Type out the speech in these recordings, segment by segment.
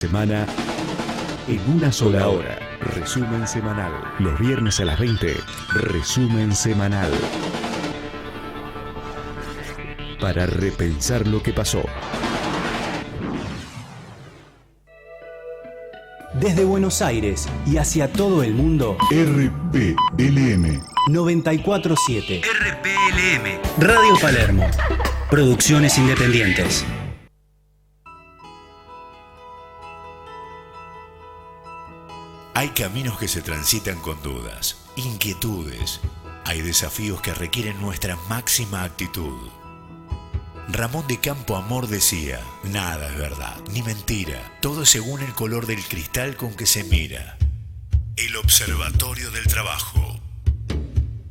Semana en una sola hora. Resumen semanal. Los viernes a las 20. Resumen semanal. Para repensar lo que pasó. Desde Buenos Aires y hacia todo el mundo. RPLM 94.7. RPLM. Radio Palermo. Producciones independientes. Hay caminos que se transitan con dudas, inquietudes. Hay desafíos que requieren nuestra máxima actitud. Ramón de Campo Amor decía: nada es verdad, ni mentira, todo es según el color del cristal con que se mira. El Observatorio del Trabajo.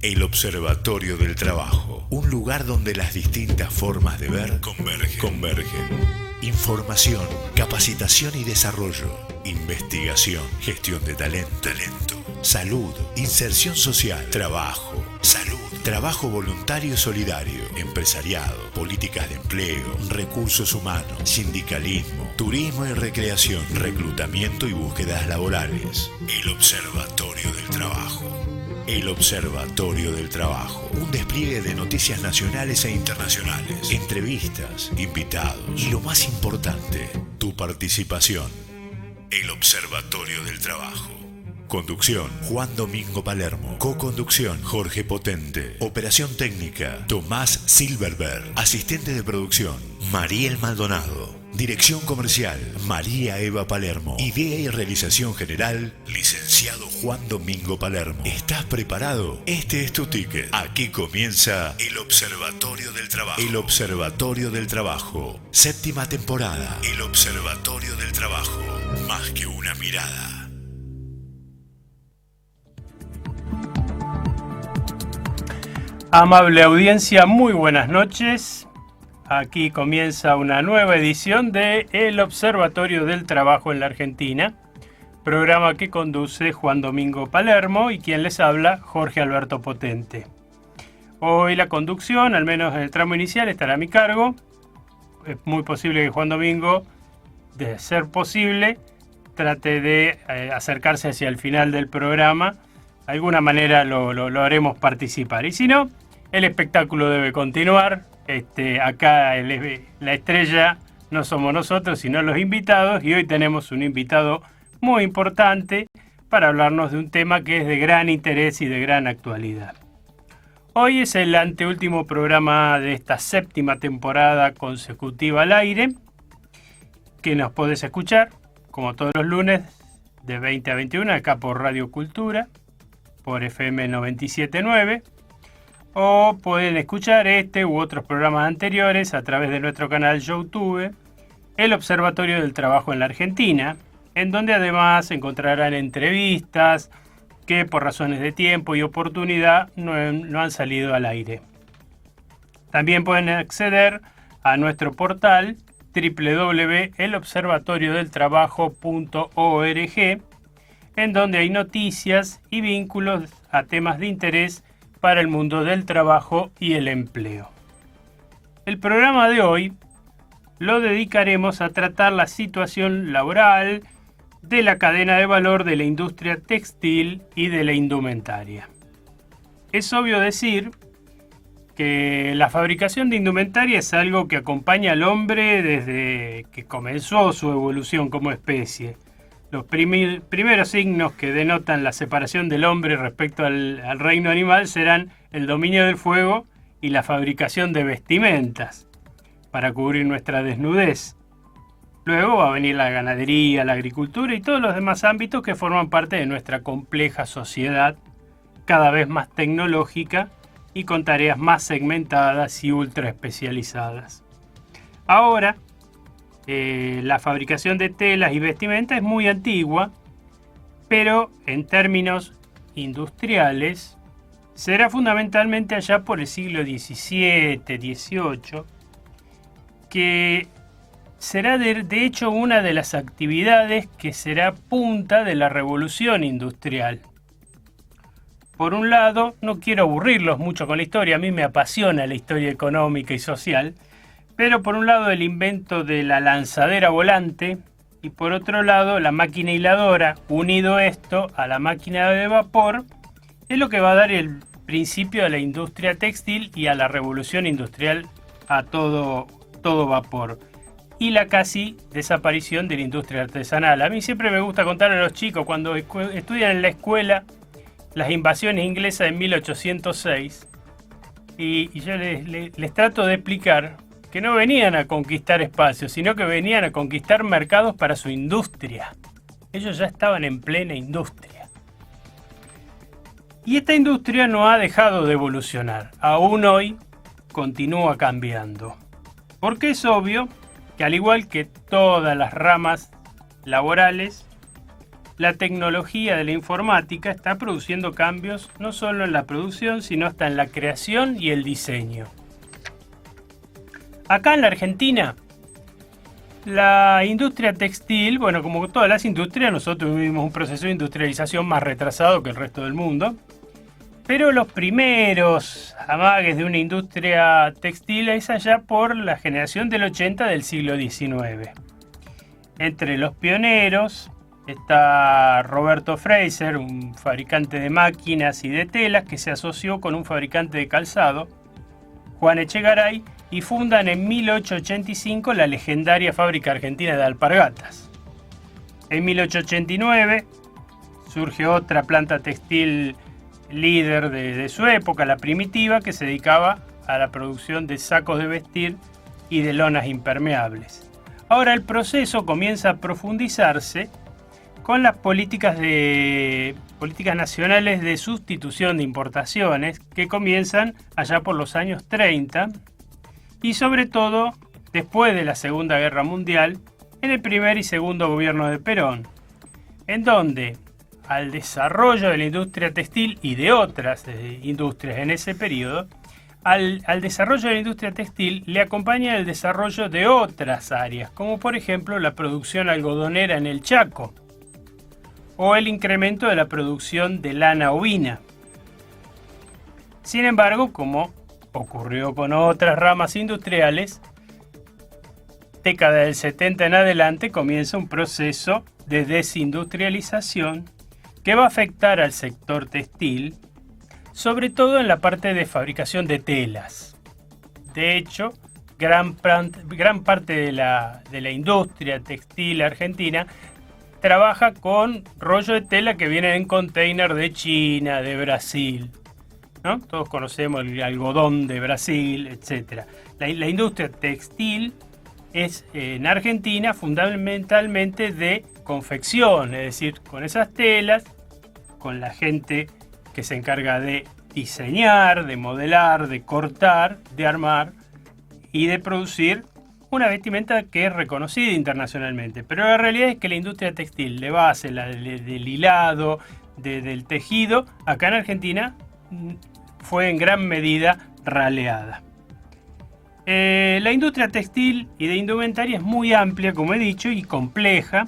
El Observatorio del Trabajo, un lugar donde las distintas formas de ver convergen. Información, capacitación y desarrollo, investigación, gestión de talento, salud, inserción social, trabajo, salud, trabajo voluntario y solidario, empresariado, políticas de empleo, recursos humanos, sindicalismo, turismo y recreación, reclutamiento y búsquedas laborales. El Observatorio del Trabajo. El Observatorio del Trabajo, un despliegue de noticias nacionales e internacionales, entrevistas, invitados y lo más importante, tu participación. El Observatorio del Trabajo. Conducción: Juan Domingo Palermo. Co-conducción: Jorge Potente. Operación técnica: Tomás Silverberg. Asistente de producción: Mariel Maldonado. Dirección comercial: María Eva Palermo. Idea y realización general: licenciado Juan Domingo Palermo. ¿Estás preparado? Este es tu ticket. Aquí comienza el Observatorio del Trabajo. El Observatorio del Trabajo. 7ª temporada. El Observatorio del Trabajo. Más que una mirada. Amable audiencia, muy buenas noches. Aquí comienza una nueva edición de El Observatorio del Trabajo en la Argentina, programa que conduce Juan Domingo Palermo y quien les habla, Jorge Alberto Potente. Hoy la conducción, al menos en el tramo inicial, estará a mi cargo. Es muy posible que Juan Domingo, de ser posible, trate de acercarse hacia el final del programa. De alguna manera lo haremos participar. Y si no, el espectáculo debe continuar. Acá la estrella no somos nosotros, sino los invitados. Y hoy tenemos un invitado muy importante para hablarnos de un tema que es de gran interés y de gran actualidad. Hoy es el anteúltimo programa de esta 7ª temporada consecutiva al aire, que nos podés escuchar, como todos los lunes, de 20 a 21, acá por Radio Cultura, por FM 97.9, o pueden escuchar este u otros programas anteriores a través de nuestro canal YouTube, El Observatorio del Trabajo en la Argentina, en donde además encontrarán entrevistas que por razones de tiempo y oportunidad no han salido al aire. También pueden acceder a nuestro portal www.elobservatoriodeltrabajo.org, en donde hay noticias y vínculos a temas de interés para el mundo del trabajo y el empleo. El programa de hoy lo dedicaremos a tratar la situación laboral de la cadena de valor de la industria textil y de la indumentaria. Es obvio decir que la fabricación de indumentaria es algo que acompaña al hombre desde que comenzó su evolución como especie. Los primeros signos que denotan la separación del hombre respecto al reino animal serán el dominio del fuego y la fabricación de vestimentas para cubrir nuestra desnudez. Luego va a venir la ganadería, la agricultura y todos los demás ámbitos que forman parte de nuestra compleja sociedad, cada vez más tecnológica y con tareas más segmentadas y ultra especializadas. Ahora, la fabricación de telas y vestimentas es muy antigua, pero en términos industriales será fundamentalmente allá por el siglo XVII, XVIII, que será de hecho una de las actividades que será punta de la revolución industrial. Por un lado, no quiero aburrirlos mucho con la historia, a mí me apasiona la historia económica y social, pero por un lado el invento de la lanzadera volante y por otro lado la máquina hiladora, unido esto a la máquina de vapor, es lo que va a dar el principio a la industria textil y a la revolución industrial a todo vapor. Y la casi desaparición de la industria artesanal. A mí siempre me gusta contar a los chicos cuando estudian en la escuela las invasiones inglesas en 1806 y yo les trato de explicar que no venían a conquistar espacios, sino que venían a conquistar mercados para su industria. Ellos ya estaban en plena industria. Y esta industria no ha dejado de evolucionar. Aún hoy continúa cambiando. Porque es obvio que al igual que todas las ramas laborales, la tecnología de la informática está produciendo cambios no solo en la producción, sino hasta en la creación y el diseño. Acá en la Argentina, la industria textil, bueno, como todas las industrias, nosotros vivimos un proceso de industrialización más retrasado que el resto del mundo. Pero los primeros amagues de una industria textil es allá por la generación del 80 del siglo XIX. Entre los pioneros está Roberto Fraser, un fabricante de máquinas y de telas que se asoció con un fabricante de calzado, Juan Echegaray, y fundan en 1885 la legendaria fábrica argentina de alpargatas. En 1889 surge otra planta textil líder de su época, la primitiva, que se dedicaba a la producción de sacos de vestir y de lonas impermeables. Ahora el proceso comienza a profundizarse con las políticas nacionales de sustitución de importaciones que comienzan allá por los años 30 y sobre todo después de la Segunda Guerra Mundial en el primer y segundo gobierno de Perón, en donde al desarrollo de la industria textil y de otras industrias en ese periodo, al desarrollo de la industria textil le acompaña el desarrollo de otras áreas, como por ejemplo la producción algodonera en el Chaco, o el incremento de la producción de lana ovina. Sin embargo, como ocurrió con otras ramas industriales, década del 70 en adelante comienza un proceso de desindustrialización que va a afectar al sector textil, sobre todo en la parte de fabricación de telas. De hecho, gran parte de la industria textil argentina trabaja con rollo de tela que vienen en container de China, de Brasil, ¿no? Todos conocemos el algodón de Brasil, etc. La industria textil es en Argentina fundamentalmente de confección, es decir, con esas telas, con la gente que se encarga de diseñar, de modelar, de cortar, de armar y de producir una vestimenta que es reconocida internacionalmente. Pero la realidad es que la industria textil de base, del hilado, del tejido, acá en Argentina fue en gran medida raleada. La industria textil y de indumentaria es muy amplia, como he dicho, y compleja,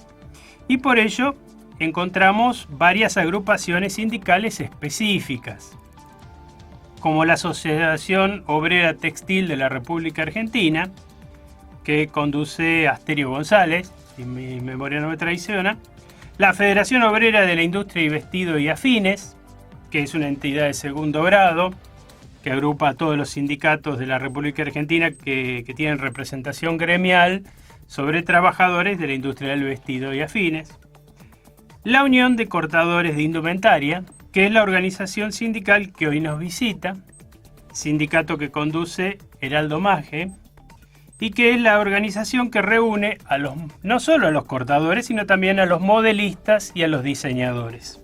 y por ello encontramos varias agrupaciones sindicales específicas, como la Asociación Obrera Textil de la República Argentina, que conduce Asterio González, si mi memoria no me traiciona, la Federación Obrera de la Industria y Vestido y Afines, que es una entidad de segundo grado, que agrupa a todos los sindicatos de la República Argentina que tienen representación gremial sobre trabajadores de la industria del vestido y afines. La Unión de Cortadores de Indumentaria, que es la organización sindical que hoy nos visita, sindicato que conduce Heraldo Magge, y que es la organización que reúne no solo a los cortadores, sino también a los modelistas y a los diseñadores.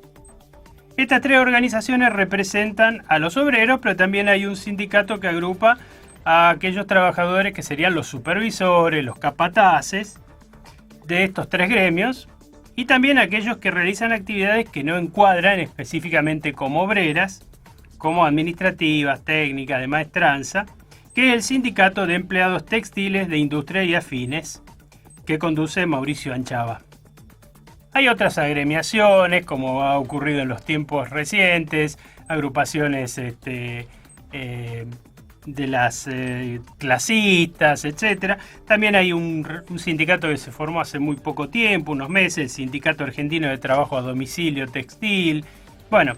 Estas tres organizaciones representan a los obreros, pero también hay un sindicato que agrupa a aquellos trabajadores que serían los supervisores, los capataces de estos tres gremios, y también aquellos que realizan actividades que no encuadran específicamente como obreras, como administrativas, técnicas, de maestranza, que es el Sindicato de Empleados Textiles de Industria y Afines, que conduce Mauricio Anchava. Hay otras agremiaciones, como ha ocurrido en los tiempos recientes, agrupaciones las clasistas, etc. También hay un sindicato que se formó hace muy poco tiempo, unos meses, el Sindicato Argentino de Trabajo a Domicilio Textil. Bueno,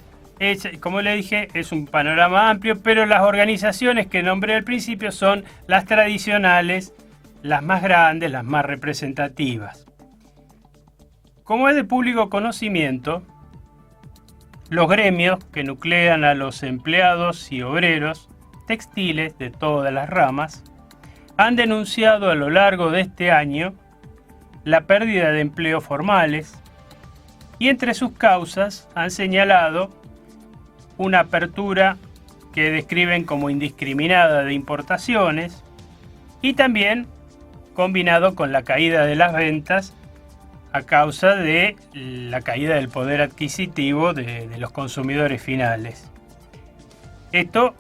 como le dije, es un panorama amplio, pero las organizaciones que nombré al principio son las tradicionales, las más grandes, las más representativas. Como es de público conocimiento, los gremios que nuclean a los empleados y obreros textiles de todas las ramas han denunciado a lo largo de este año la pérdida de empleos formales y entre sus causas han señalado una apertura que describen como indiscriminada de importaciones y también combinado con la caída de las ventas a causa de la caída del poder adquisitivo de los consumidores finales. Esto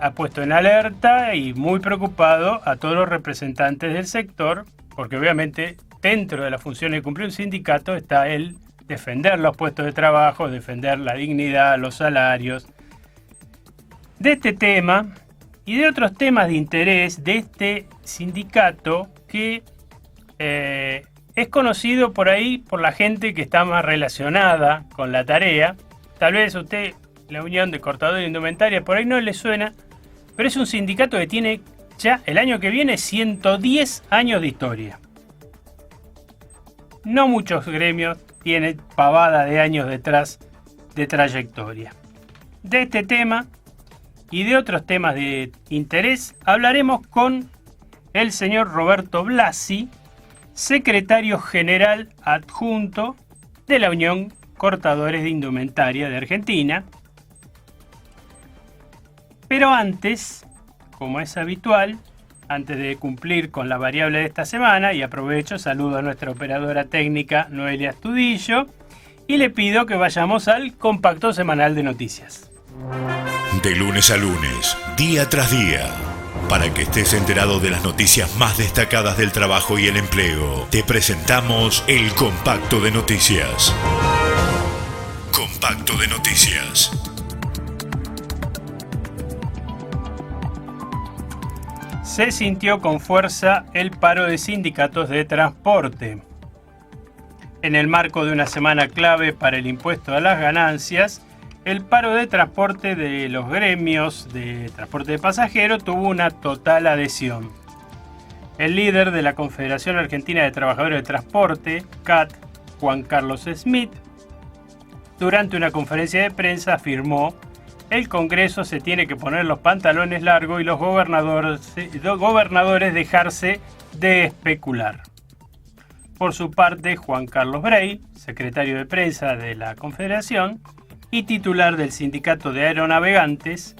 ha puesto en alerta y muy preocupado a todos los representantes del sector, porque obviamente dentro de las funciones que cumple un sindicato está el defender los puestos de trabajo, defender la dignidad, los salarios. De este tema y de otros temas de interés de este sindicato que es conocido por ahí por la gente que está más relacionada con la tarea. Tal vez a usted la Unión de Cortadores de Indumentaria por ahí no le suena, pero es un sindicato que tiene ya el año que viene 110 años de historia. No muchos gremios tienen pavada de años detrás de trayectoria. De este tema y de otros temas de interés hablaremos con el señor Roberto Blasi, secretario general adjunto de la Unión Cortadores de Indumentaria de Argentina. Pero antes, como es habitual, antes de cumplir con la variable de esta semana, y aprovecho, saludo a nuestra operadora técnica Noelia Astudillo, y le pido que vayamos al compacto semanal de noticias. De lunes a lunes, día tras día, para que estés enterado de las noticias más destacadas del trabajo y el empleo, te presentamos el compacto de noticias. Compacto de noticias. Se sintió con fuerza el paro de sindicatos de transporte. En el marco de una semana clave para el impuesto a las ganancias, el paro de transporte de los gremios de transporte de pasajeros tuvo una total adhesión. El líder de la Confederación Argentina de Trabajadores de Transporte, CAT, Juan Carlos Smith, durante una conferencia de prensa afirmó: el Congreso se tiene que poner los pantalones largos y los gobernadores dejarse de especular. Por su parte, Juan Carlos Brey, secretario de prensa de la Confederación y titular del Sindicato de Aeronavegantes,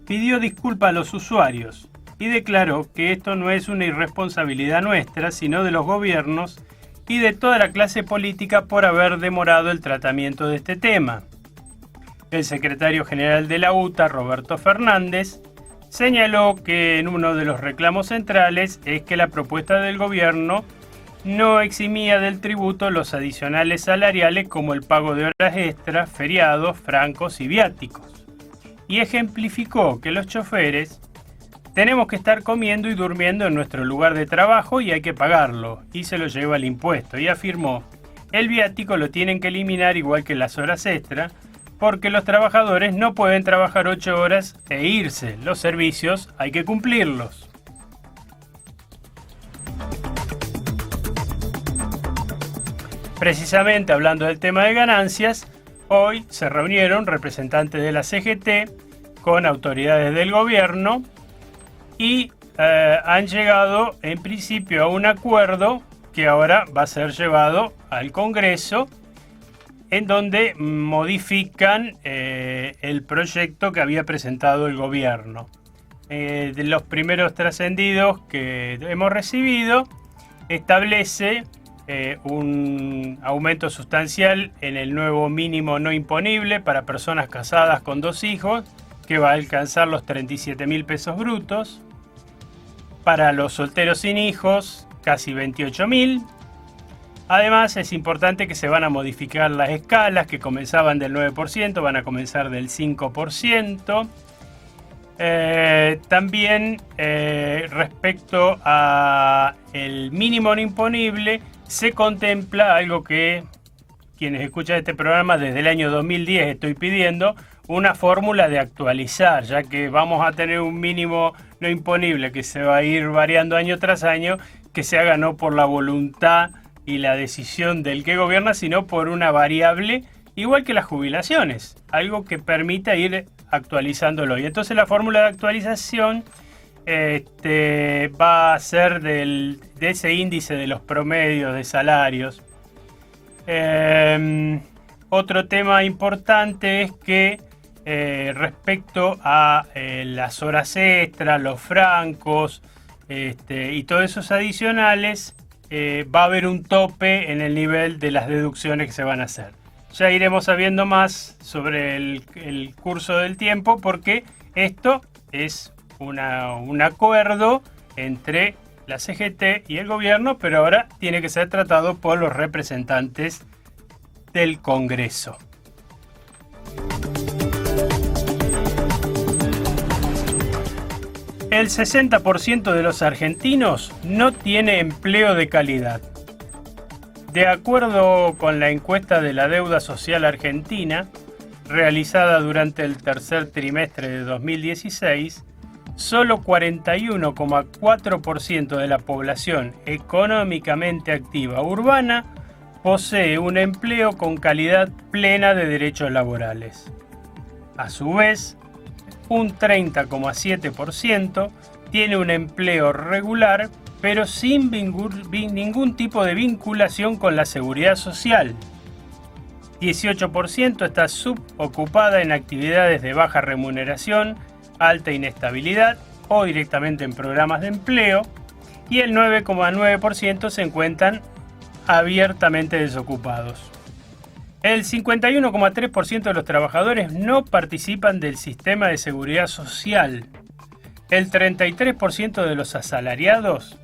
pidió disculpas a los usuarios y declaró que esto no es una irresponsabilidad nuestra, sino de los gobiernos y de toda la clase política por haber demorado el tratamiento de este tema. El secretario general de la UTA, Roberto Fernández, señaló que en uno de los reclamos centrales es que la propuesta del gobierno no eximía del tributo los adicionales salariales como el pago de horas extras, feriados, francos y viáticos. Y ejemplificó que los choferes tenemos que estar comiendo y durmiendo en nuestro lugar de trabajo y hay que pagarlo, y se lo lleva el impuesto. Y afirmó, el viático lo tienen que eliminar igual que las horas extras, porque los trabajadores no pueden trabajar 8 horas e irse. Los servicios hay que cumplirlos. Precisamente hablando del tema de ganancias, hoy se reunieron representantes de la CGT con autoridades del gobierno y han llegado en principio a un acuerdo que ahora va a ser llevado al Congreso, en donde modifican el proyecto que había presentado el gobierno. De los primeros trascendidos que hemos recibido, establece un aumento sustancial en el nuevo mínimo no imponible para personas casadas con 2 hijos, que va a alcanzar los 37.000 pesos brutos. Para los solteros sin hijos, casi 28.000. Además, es importante que se van a modificar las escalas que comenzaban del 9%, van a comenzar del 5%. También respecto a el mínimo no imponible, se contempla algo que quienes escuchan este programa desde el año 2010 estoy pidiendo, una fórmula de actualizar, ya que vamos a tener un mínimo no imponible que se va a ir variando año tras año, que se haga no por la voluntad y la decisión del que gobierna, sino por una variable, igual que las jubilaciones, algo que permita ir actualizándolo. Y entonces la fórmula de actualización va a ser de ese índice de los promedios de salarios. Otro tema importante es que respecto a las horas extras, los francos y todos esos adicionales, va a haber un tope en el nivel de las deducciones que se van a hacer. Ya iremos sabiendo más sobre el curso del tiempo, porque esto es un acuerdo entre la CGT y el gobierno, pero ahora tiene que ser tratado por los representantes del Congreso. El 60% de los argentinos no tiene empleo de calidad. De acuerdo con la encuesta de la deuda social argentina, realizada durante el tercer trimestre de 2016, solo 41,4% de la población económicamente activa urbana posee un empleo con calidad plena de derechos laborales. A su vez, un 30,7% tiene un empleo regular, pero sin ningún tipo de vinculación con la seguridad social. 18% está subocupada en actividades de baja remuneración, alta inestabilidad o directamente en programas de empleo, y el 9,9% se encuentran abiertamente desocupados. El 51,3% de los trabajadores no participan del sistema de seguridad social. El 33% de los asalariados,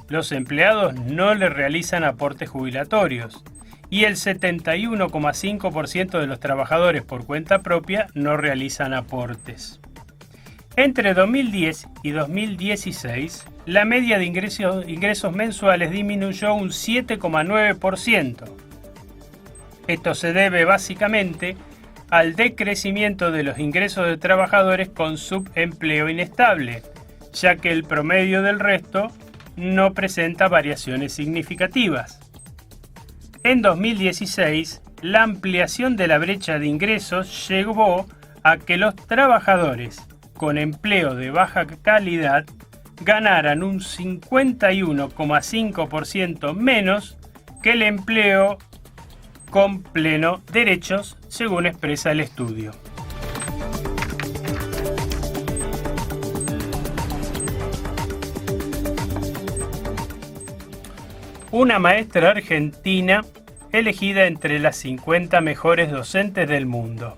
los empleados, no le realizan aportes jubilatorios. Y el 71,5% de los trabajadores por cuenta propia no realizan aportes. Entre 2010 y 2016, la media de ingresos mensuales disminuyó un 7,9%. Esto se debe básicamente al decrecimiento de los ingresos de trabajadores con subempleo inestable, ya que el promedio del resto no presenta variaciones significativas. En 2016, la ampliación de la brecha de ingresos llevó a que los trabajadores con empleo de baja calidad ganaran un 51,5% menos que el empleo con pleno derechos, según expresa el estudio. Una maestra argentina elegida entre las 50 mejores docentes del mundo.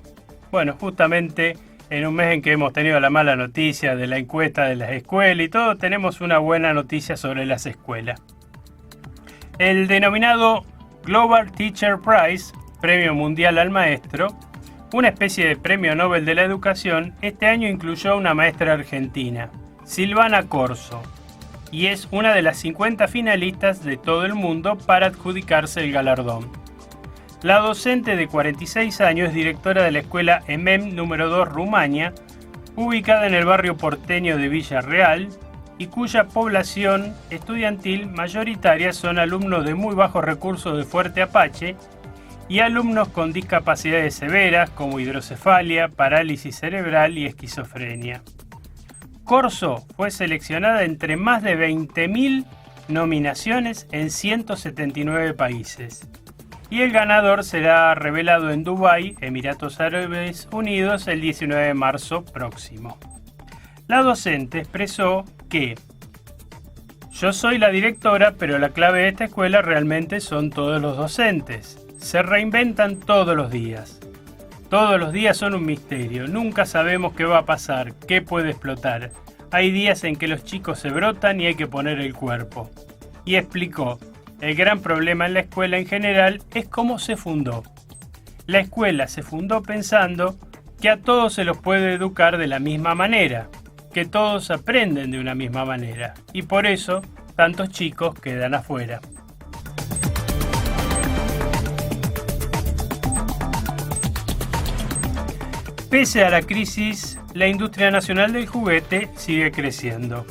Bueno, justamente en un mes en que hemos tenido la mala noticia de la encuesta de las escuelas y todo, tenemos una buena noticia sobre las escuelas. El denominado Global Teacher Prize, Premio Mundial al Maestro, una especie de premio Nobel de la Educación, este año incluyó a una maestra argentina, Silvana Corso, y es una de las 50 finalistas de todo el mundo para adjudicarse el galardón. La docente de 46 años es directora de la escuela EMEM número 2 Rumania, ubicada en el barrio porteño de Villarreal, y cuya población estudiantil mayoritaria son alumnos de muy bajos recursos de Fuerte Apache y alumnos con discapacidades severas como hidrocefalia, parálisis cerebral y esquizofrenia. Corso fue seleccionada entre más de 20.000 nominaciones en 179 países. Y el ganador será revelado en Dubái, Emiratos Árabes Unidos, el 19 de marzo próximo. La docente expresó que yo soy la directora, pero la clave de esta escuela realmente son todos los docentes. Se reinventan todos los días. Todos los días son un misterio. Nunca sabemos qué va a pasar, qué puede explotar. Hay días en que los chicos se brotan y hay que poner el cuerpo. Y explicó, el gran problema en la escuela en general es cómo se fundó. La escuela se fundó pensando que a todos se los puede educar de la misma manera, que todos aprenden de una misma manera, y por eso tantos chicos quedan afuera. Pese a la crisis, la industria nacional del juguete sigue creciendo.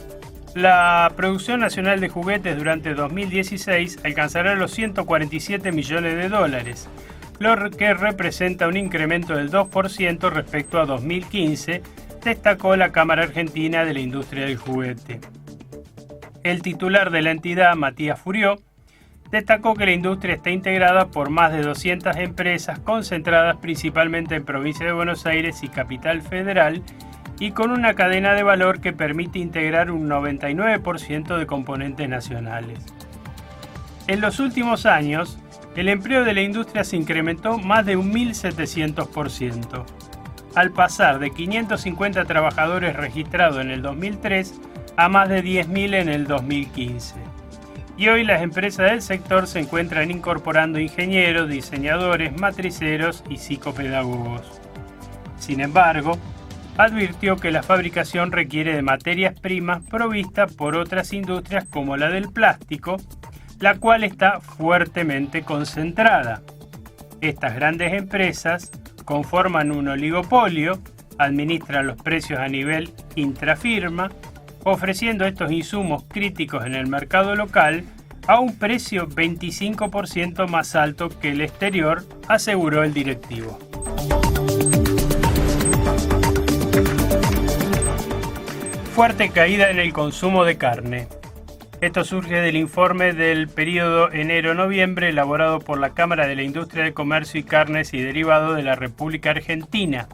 La producción nacional de juguetes durante 2016 alcanzará los 147 millones de dólares, lo que representa un incremento del 2% respecto a 2015, destacó la Cámara Argentina de la Industria del Juguete. El titular de la entidad, Matías Furió, destacó que la industria está integrada por más de 200 empresas concentradas principalmente en Provincia de Buenos Aires y Capital Federal y con una cadena de valor que permite integrar un 99% de componentes nacionales. En los últimos años, el empleo de la industria se incrementó más de un 1.700%, al pasar de 550 trabajadores registrados en el 2003 a más de 10.000 en el 2015. Y hoy las empresas del sector se encuentran incorporando ingenieros, diseñadores, matriceros y psicopedagogos. Sin embargo, advirtió que la fabricación requiere de materias primas provistas por otras industrias como la del plástico, la cual está fuertemente concentrada. Estas grandes empresas conforman un oligopolio, administran los precios a nivel intrafirma, ofreciendo estos insumos críticos en el mercado local a un precio 25% más alto que el exterior, aseguró el directivo. Fuerte caída en el consumo de carne. Esto surge del informe del periodo enero-noviembre elaborado por la Cámara de la Industria de Comercio y Carnes y Derivados de la República Argentina.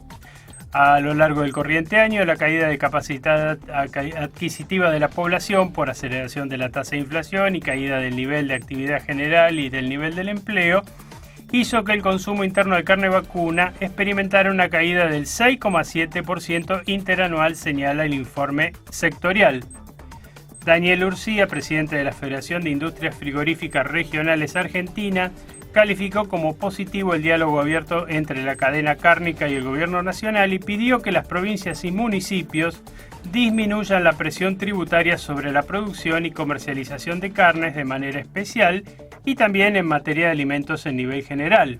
A lo largo del corriente año, la caída de capacidad adquisitiva de la población por aceleración de la tasa de inflación y caída del nivel de actividad general y del nivel del empleo hizo que el consumo interno de carne vacuna experimentara una caída del 6,7% interanual, señala el informe sectorial. Daniel Urcía, presidente de la Federación de Industrias Frigoríficas Regionales Argentina, calificó como positivo el diálogo abierto entre la cadena cárnica y el gobierno nacional y pidió que las provincias y municipios disminuyan la presión tributaria sobre la producción y comercialización de carnes de manera especial y también en materia de alimentos en nivel general.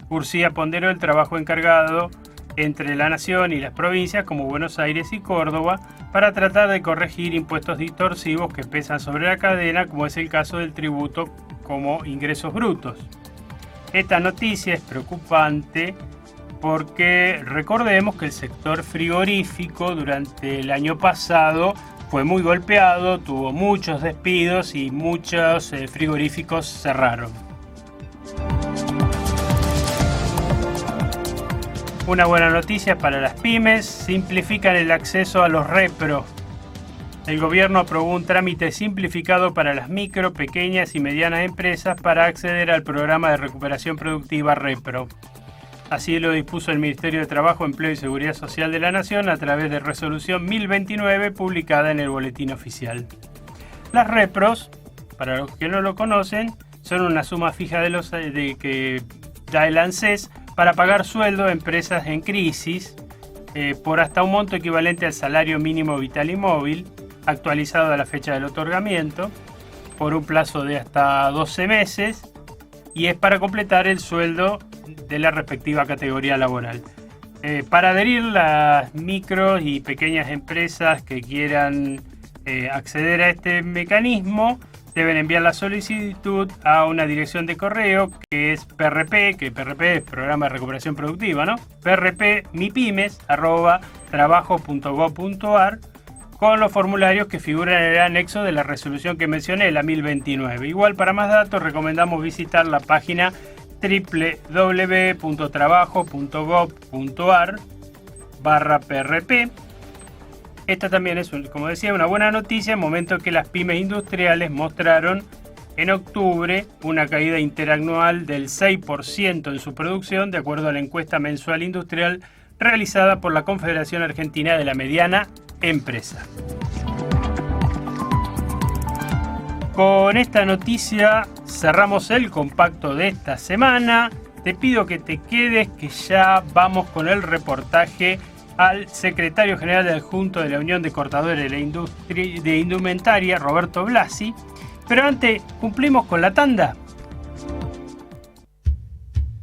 Urcía ponderó el trabajo encargado entre la nación y las provincias como Buenos Aires y Córdoba para tratar de corregir impuestos distorsivos que pesan sobre la cadena, como es el caso del tributo como ingresos brutos. Esta noticia es preocupante porque recordemos que el sector frigorífico durante el año pasado fue muy golpeado, tuvo muchos despidos y muchos frigoríficos cerraron. Una buena noticia para las pymes: simplifican el acceso a los repro. El gobierno aprobó un trámite simplificado para las micro, pequeñas y medianas empresas para acceder al programa de recuperación productiva REPRO. Así lo dispuso el Ministerio de Trabajo, Empleo y Seguridad Social de la Nación a través de resolución 1029 publicada en el Boletín Oficial. Las REPROs, para los que no lo conocen, son una suma fija que da el ANSES para pagar sueldo a empresas en crisis por hasta un monto equivalente al salario mínimo vital y móvil, actualizado a la fecha del otorgamiento, por un plazo de hasta 12 meses, y es para completar el sueldo de la respectiva categoría laboral. Para adherir, las micro y pequeñas empresas que quieran acceder a este mecanismo deben enviar la solicitud a una dirección de correo que es PRP, que PRP es Programa de Recuperación Productiva, ¿no? prpmipymes@trabajo.gov.ar, con los formularios que figuran en el anexo de la resolución que mencioné, la 1029. Igual, para más datos, recomendamos visitar la página www.trabajo.gov.ar/PRP. Esta también es, como decía, una buena noticia en momento que las pymes industriales mostraron en octubre una caída interanual del 6% en su producción, de acuerdo a la encuesta mensual industrial realizada por la Confederación Argentina de la Mediana Empresa. Con esta noticia cerramos el compacto de esta semana te pido que te quedes, que ya vamos con el reportaje al secretario general adjunto de la Unión de Cortadores de Indumentaria, Roberto Blasi. Pero antes, ¿cumplimos con la tanda?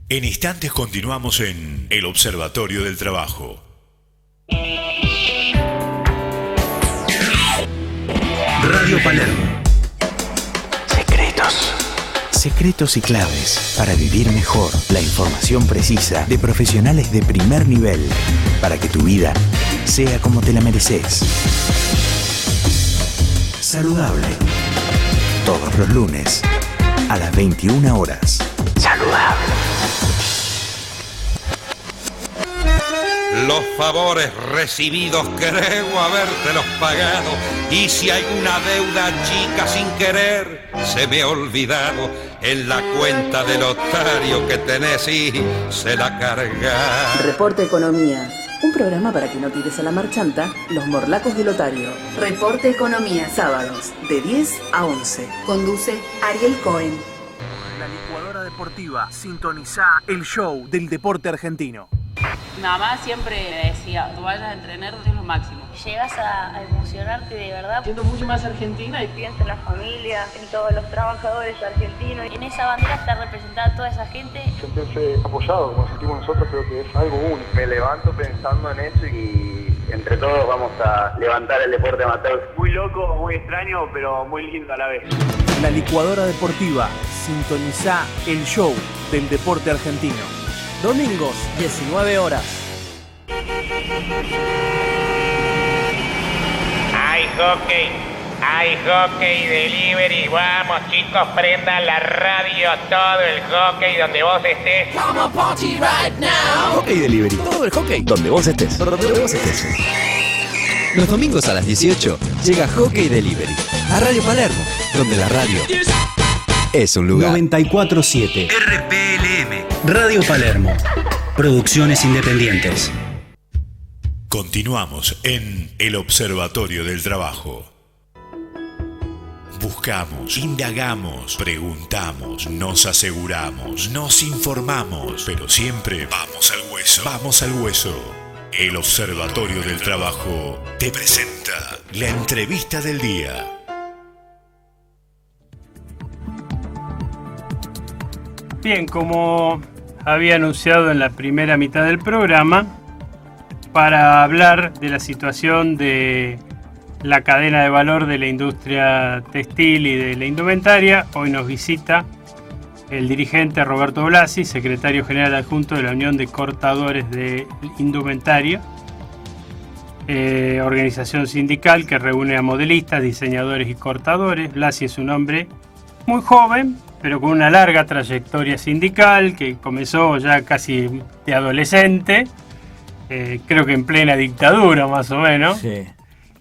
En instantes continuamos en El Observatorio del Trabajo. Radio Palermo. Secretos y claves para vivir mejor. La información precisa de profesionales de primer nivel para que tu vida sea como te la mereces. Saludable. Todos los lunes a las 21 horas. Saludable. Los favores recibidos creo habértelos pagado, y si hay una deuda chica sin querer se me ha olvidado, en la cuenta del otario que tenés y se la carga. Reporte Economía, un programa para que no tires a la marchanta los morlacos del otario. Reporte Economía, sábados de 10 a 11. Conduce Ariel Cohen. La licuadora deportiva, sintoniza el show del deporte argentino. Mi mamá siempre me decía, tú vayas a entrenar, es lo máximo. Llegas a emocionarte de verdad. Siento mucho más argentina y pienso en la familia, en todos los trabajadores argentinos. En esa bandera está representada toda esa gente. Sentirse apoyado, como sentimos nosotros, creo que es algo único. Me levanto pensando en eso y entre todos vamos a levantar el deporte amateur. Muy loco, muy extraño, pero muy lindo a la vez. La licuadora deportiva, sintoniza el show del deporte argentino. Domingos, 19 horas. Hay hockey delivery. Vamos chicos, prendan la radio, todo el hockey donde vos estés. Come on, party right now. Hockey delivery, todo el hockey donde vos estés. Los domingos a las 18 llega Hockey Delivery a Radio Palermo, donde la radio es un lugar. 94.7 RPLM Radio Palermo. Producciones independientes. Continuamos en El Observatorio del Trabajo. Buscamos, indagamos, preguntamos, nos aseguramos, nos informamos, pero siempre vamos al hueso. Vamos al hueso. El Observatorio del Trabajo te presenta la entrevista del día. Bien, como había anunciado en la primera mitad del programa, para hablar de la situación de la cadena de valor de la industria textil y de la indumentaria, hoy nos visita el dirigente Roberto Blasi, secretario general adjunto de la Unión de Cortadores de Indumentaria, organización sindical que reúne a modelistas, diseñadores y cortadores. Blasi es un hombre muy joven, pero con una larga trayectoria sindical que comenzó ya casi de adolescente, creo que en plena dictadura más o menos. Sí.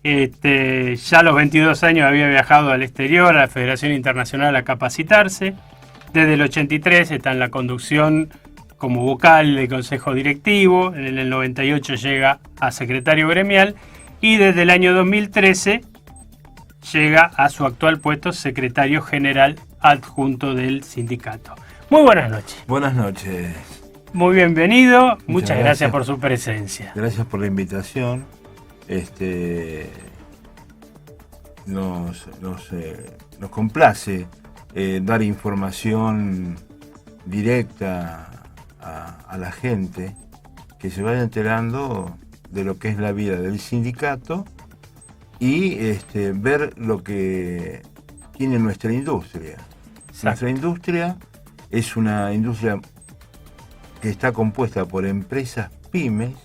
Ya a los 22 años había viajado al exterior, a la Federación Internacional, a capacitarse. Desde el 83 está en la conducción como vocal del Consejo Directivo. En el 98 llega a secretario gremial y desde el año 2013 llega a su actual puesto, secretario general adjunto del sindicato. Muy buenas noches. Buenas noches. Muy bienvenido. Muchas gracias por su presencia. Gracias por la invitación. Nos complace dar información directa a la gente, que se vaya enterando de lo que es la vida del sindicato y ver lo que tiene nuestra industria. Exacto. Nuestra industria es una industria que está compuesta por empresas pymes,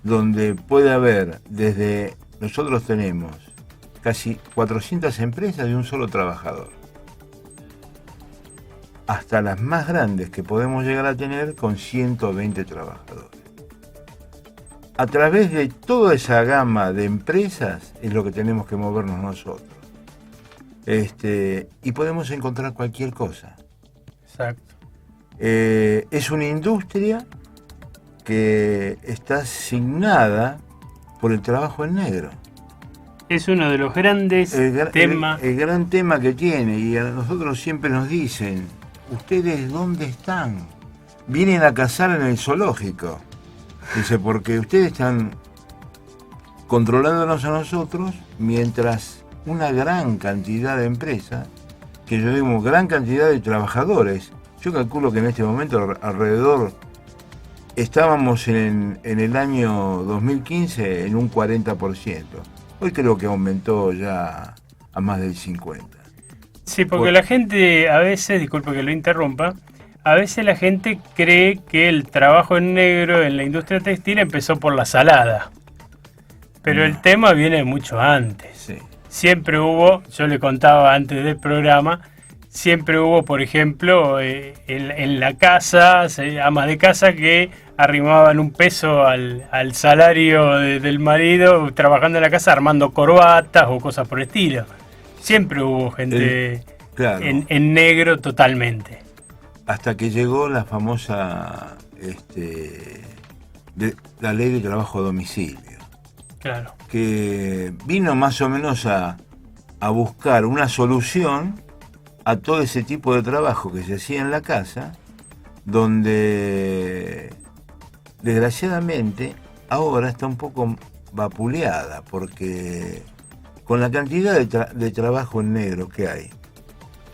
donde puede haber nosotros tenemos casi 400 empresas de un solo trabajador, hasta las más grandes que podemos llegar a tener con 120 trabajadores. A través de toda esa gama de empresas es lo que tenemos que movernos nosotros. Y podemos encontrar cualquier cosa. Exacto. Es una industria que está asignada por el trabajo en negro. Es uno de los grandes temas. El gran tema que tiene, y a nosotros siempre nos dicen, ¿ustedes dónde están? vienen a cazar en el zoológico. Dice, porque ustedes están controlándonos a nosotros, mientras una gran cantidad de empresas, que yo digo gran cantidad de trabajadores, yo calculo que en este momento alrededor, estábamos en el año 2015 en un 40%. Hoy creo que aumentó ya a más del 50%. Sí, porque la gente a veces, disculpe que lo interrumpa, a veces la gente cree que el trabajo en negro en la industria textil empezó por la salada. Pero el tema viene mucho antes. Sí. Siempre hubo, yo le contaba antes del programa, siempre hubo, por ejemplo, en la casa, amas de casa que arrimaban un peso al salario del marido trabajando en la casa armando corbatas o cosas por el estilo. Siempre hubo gente claro, en negro totalmente. Hasta que llegó la famosa la ley de trabajo a domicilio. Claro. Que vino más o menos a buscar una solución a todo ese tipo de trabajo que se hacía en la casa, donde desgraciadamente ahora está un poco vapuleada, porque con la cantidad de trabajo en negro que hay,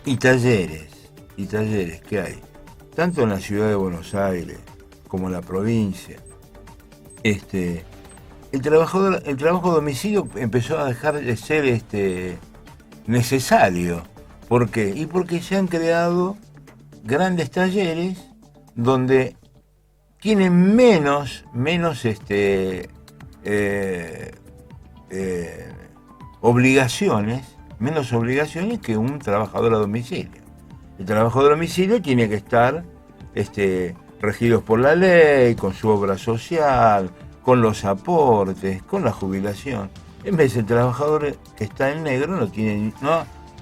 y talleres que hay, tanto en la ciudad de Buenos Aires como en la provincia, el trabajo a domicilio empezó a dejar de ser necesario. ¿Por qué? Y porque se han creado grandes talleres donde tienen menos obligaciones que un trabajador a domicilio. El trabajador a domicilio tiene que estar regidos por la ley, con su obra social, con los aportes, con la jubilación. En vez el trabajador que está en negro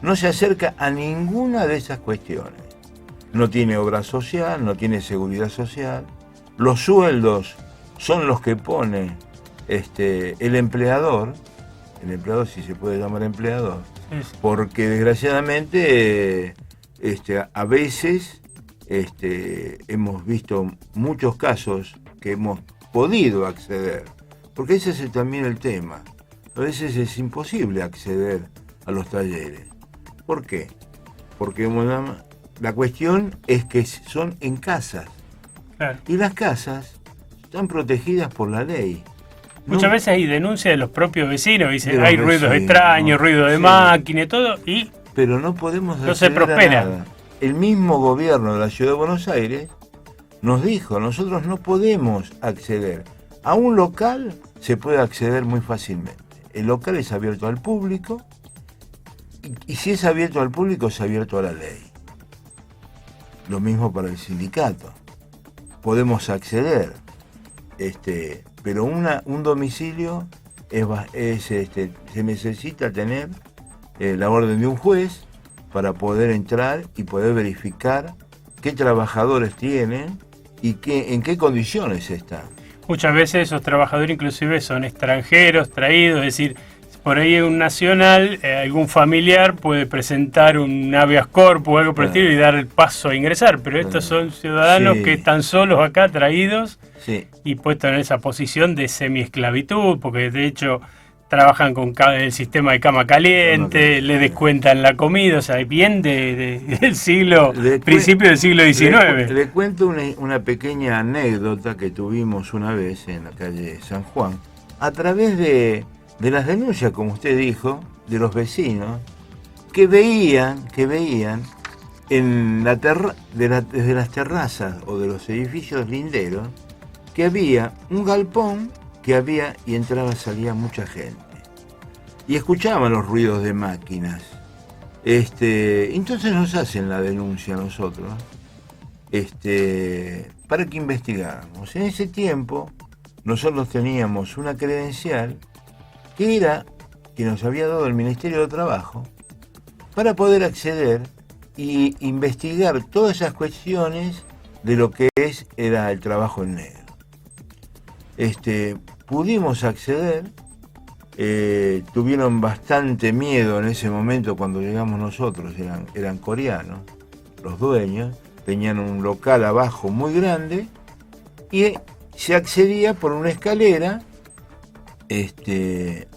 no se acerca a ninguna de esas cuestiones. No tiene obra social, no tiene seguridad social. Los sueldos son los que pone el empleador, si se puede llamar empleador, porque desgraciadamente a veces hemos visto muchos casos que hemos podido acceder, porque ese es también el tema. A veces es imposible acceder a los talleres. ¿Por qué? Porque la cuestión es que son en casas. Claro. Y las casas están protegidas por la ley. Muchas veces hay denuncias de los propios vecinos, dicen hay ruidos extraños, ruido de máquina y todo, pero no podemos no se prospera. Nada. El mismo gobierno de la Ciudad de Buenos Aires nos dijo, nosotros no podemos acceder. A un local se puede acceder muy fácilmente. El local es abierto al público y si es abierto al público es abierto a la ley. Lo mismo para el sindicato. Podemos acceder, pero un domicilio se necesita tener la orden de un juez para poder entrar y poder verificar qué trabajadores tienen y en qué condiciones están. Muchas veces esos trabajadores inclusive son extranjeros, traídos, es decir, por ahí en un nacional, algún familiar puede presentar un habeas corpus o algo por el estilo y dar el paso a ingresar, pero estos son ciudadanos que están solos acá, traídos y puestos en esa posición de semiesclavitud, porque de hecho trabajan con el sistema de cama caliente, le descuentan la comida, o sea, bien del principio del siglo XIX. Le cuento una pequeña anécdota que tuvimos una vez en la calle San Juan, a través de las denuncias, como usted dijo, de los vecinos, que veían desde las terrazas o de los edificios linderos, que había un galpón y entraba y salía mucha gente. Y escuchaban los ruidos de máquinas. Entonces nos hacen la denuncia a nosotros, para que investigáramos. En ese tiempo, nosotros teníamos una credencial que nos había dado el Ministerio de Trabajo para poder acceder e investigar todas esas cuestiones de lo que era el trabajo en negro. Pudimos acceder, tuvieron bastante miedo en ese momento cuando llegamos nosotros, eran coreanos, los dueños, tenían un local abajo muy grande y se accedía por una escalera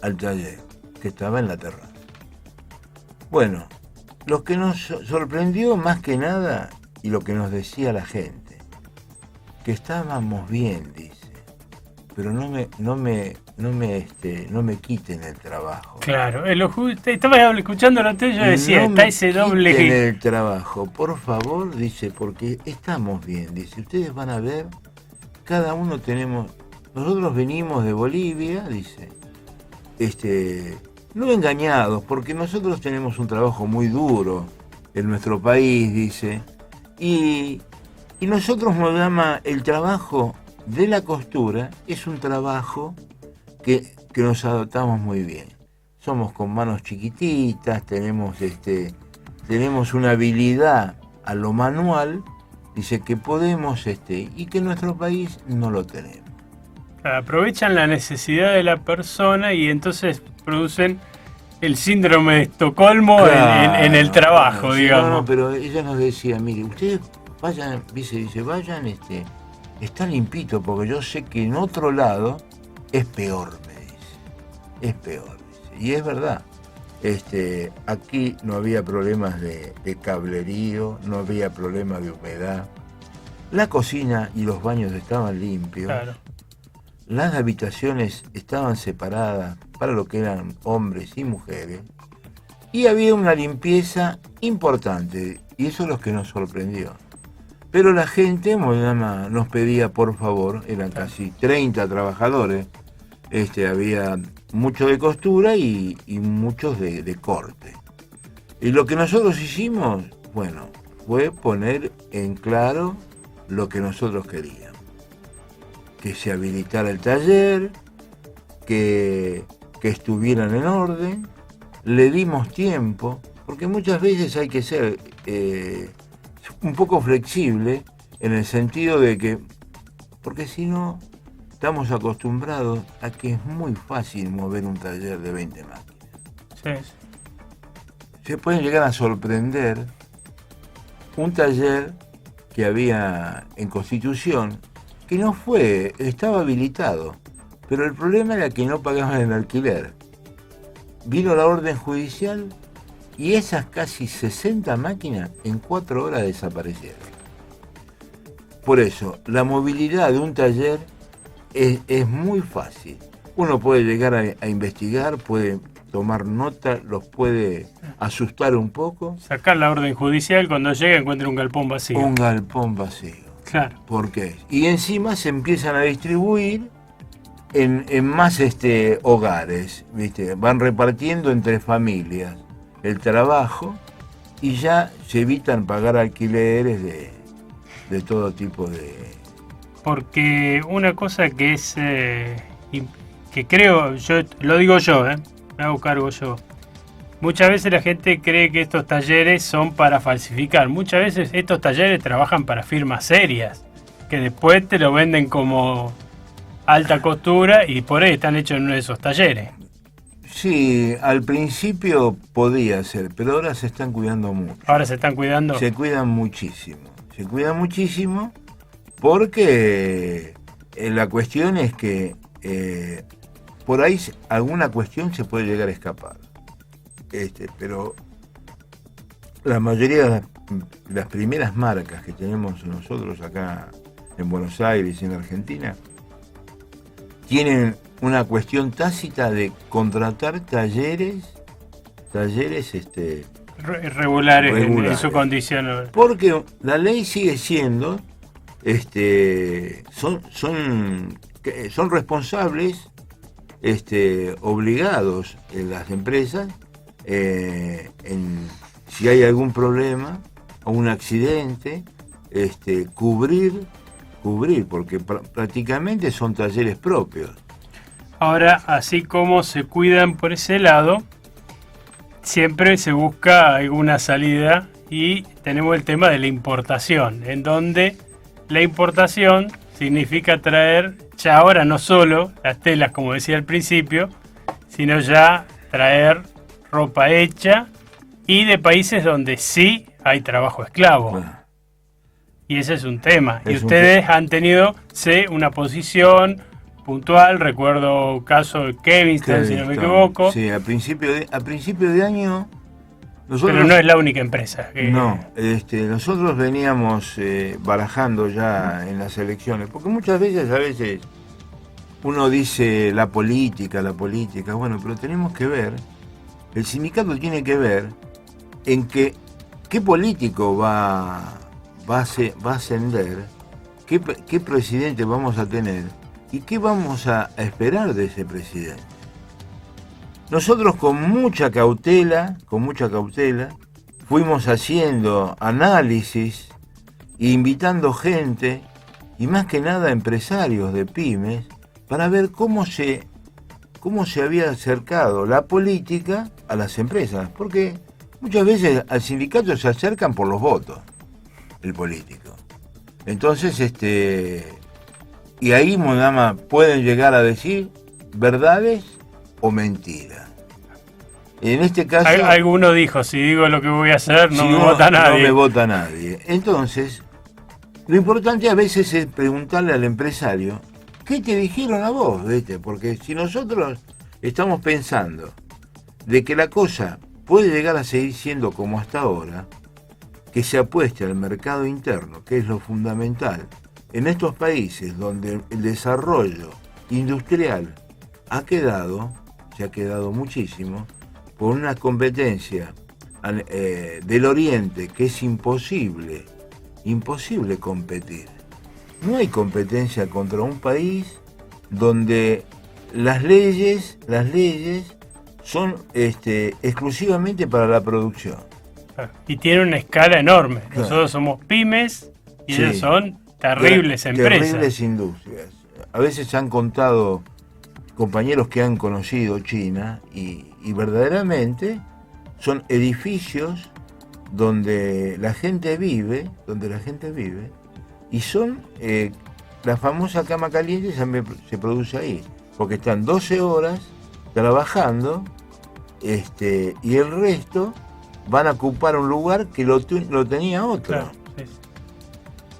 al taller que estaba en la terraza. Bueno, lo que nos sorprendió más que nada y lo que nos decía la gente, que estábamos bien, dice, pero no me quiten el trabajo. Claro, estaba escuchando lo tuyo y decía, está ese doble quiten el trabajo, por favor, dice, porque estamos bien, dice, ustedes van a ver, cada uno nosotros venimos de Bolivia, dice, no engañados, porque nosotros tenemos un trabajo muy duro en nuestro país, dice, y nosotros nos llama el trabajo de la costura, es un trabajo que nos adaptamos muy bien. Somos con manos chiquititas, tenemos una habilidad a lo manual, dice, que podemos, y que en nuestro país no lo tenemos. Aprovechan la necesidad de la persona y entonces producen el síndrome de Estocolmo, claro, en el trabajo, digamos. No, pero ella nos decía, mire, ustedes vayan, vayan, está limpito, porque yo sé que en otro lado es peor, me dice. Es peor, dice. Y es verdad. Aquí no había problemas de cablerío, no había problemas de humedad. La cocina y los baños estaban limpios. Claro. Las habitaciones estaban separadas para lo que eran hombres y mujeres. Y había una limpieza importante. Y eso es lo que nos sorprendió. Pero la gente nos pedía, por favor, eran casi 30 trabajadores. Había mucho de costura y muchos de corte. Y lo que nosotros hicimos, bueno, fue poner en claro lo que nosotros queríamos. Que se habilitara el taller, que estuvieran en orden, le dimos tiempo, porque muchas veces hay que ser un poco flexible en el sentido de que, porque si no, estamos acostumbrados a que es muy fácil mover un taller de 20 máquinas. Sí. Se pueden llegar a sorprender un taller que había en Constitución, que no estaba habilitado, pero el problema era que no pagaban el alquiler. Vino la orden judicial y esas casi 60 máquinas en 4 horas desaparecieron. Por eso, la movilidad de un taller es muy fácil. Uno puede llegar a investigar, puede tomar nota, los puede asustar un poco. Sacar la orden judicial, cuando llega encuentra un galpón vacío. Un galpón vacío. Claro. ¿Por qué? Y encima se empiezan a distribuir en más hogares, ¿viste? Van repartiendo entre familias el trabajo y ya se evitan pagar alquileres de todo tipo de... Porque una cosa que es, que creo, lo digo yo, me hago cargo yo. Muchas veces la gente cree que estos talleres son para falsificar. Muchas veces estos talleres trabajan para firmas serias, que después te lo venden como alta costura y por ahí están hechos en uno de esos talleres. Sí, al principio podía ser, pero ahora se están cuidando mucho. ¿Ahora se están cuidando? Se cuidan muchísimo. Se cuidan muchísimo porque la cuestión es que por ahí alguna cuestión se puede llegar a escapar. Pero la mayoría de las primeras marcas que tenemos nosotros acá en Buenos Aires y en Argentina tienen una cuestión tácita de contratar talleres regulares en su condición. Porque la ley sigue siendo, son responsables, obligados en las empresas, si hay algún problema o un accidente, cubrir, porque prácticamente son talleres propios. Ahora, así como se cuidan por ese lado, siempre se busca alguna salida y tenemos el tema de la importación, en donde la importación significa traer ya ahora no solo las telas, como decía al principio, sino ya traer ropa hecha y de países donde sí hay trabajo esclavo. Bueno, Y ese es un tema. Y ustedes han tenido una posición puntual. Recuerdo caso de Kevinstone, si no me equivoco. Sí, a principio de año. Pero no es la única empresa. No, nosotros veníamos barajando ya en las elecciones, porque muchas veces uno dice la política, bueno, pero tenemos que ver, el sindicato tiene que ver en qué político va a ascender, qué presidente vamos a tener y qué vamos a esperar de ese presidente. Nosotros con mucha cautela, fuimos haciendo análisis e invitando gente, y más que nada empresarios de pymes, para ver cómo se había acercado la política a las empresas. Porque muchas veces al sindicato se acercan por los votos, el político. Entonces, y ahí nada más pueden llegar a decir verdades o mentiras. En este caso... Alguno dijo, si digo lo que voy a hacer, no me vota nadie. No me vota nadie. Entonces, lo importante a veces es preguntarle al empresario, ¿qué te dijeron a vos? ¿Viste? Porque si nosotros estamos pensando de que la cosa puede llegar a seguir siendo como hasta ahora, que se apueste al mercado interno, que es lo fundamental, en estos países donde el desarrollo industrial se ha quedado muchísimo, por una competencia del Oriente que es imposible competir. No hay competencia contra un país donde las leyes son exclusivamente para la producción. Y tiene una escala enorme. Nosotros somos pymes y ellos son terribles empresas. Terribles industrias. A veces han contado compañeros que han conocido China y verdaderamente son edificios donde la gente vive y son la famosa cama caliente se produce ahí, porque están 12 horas trabajando y el resto van a ocupar un lugar que lo tenía otro. Claro, sí.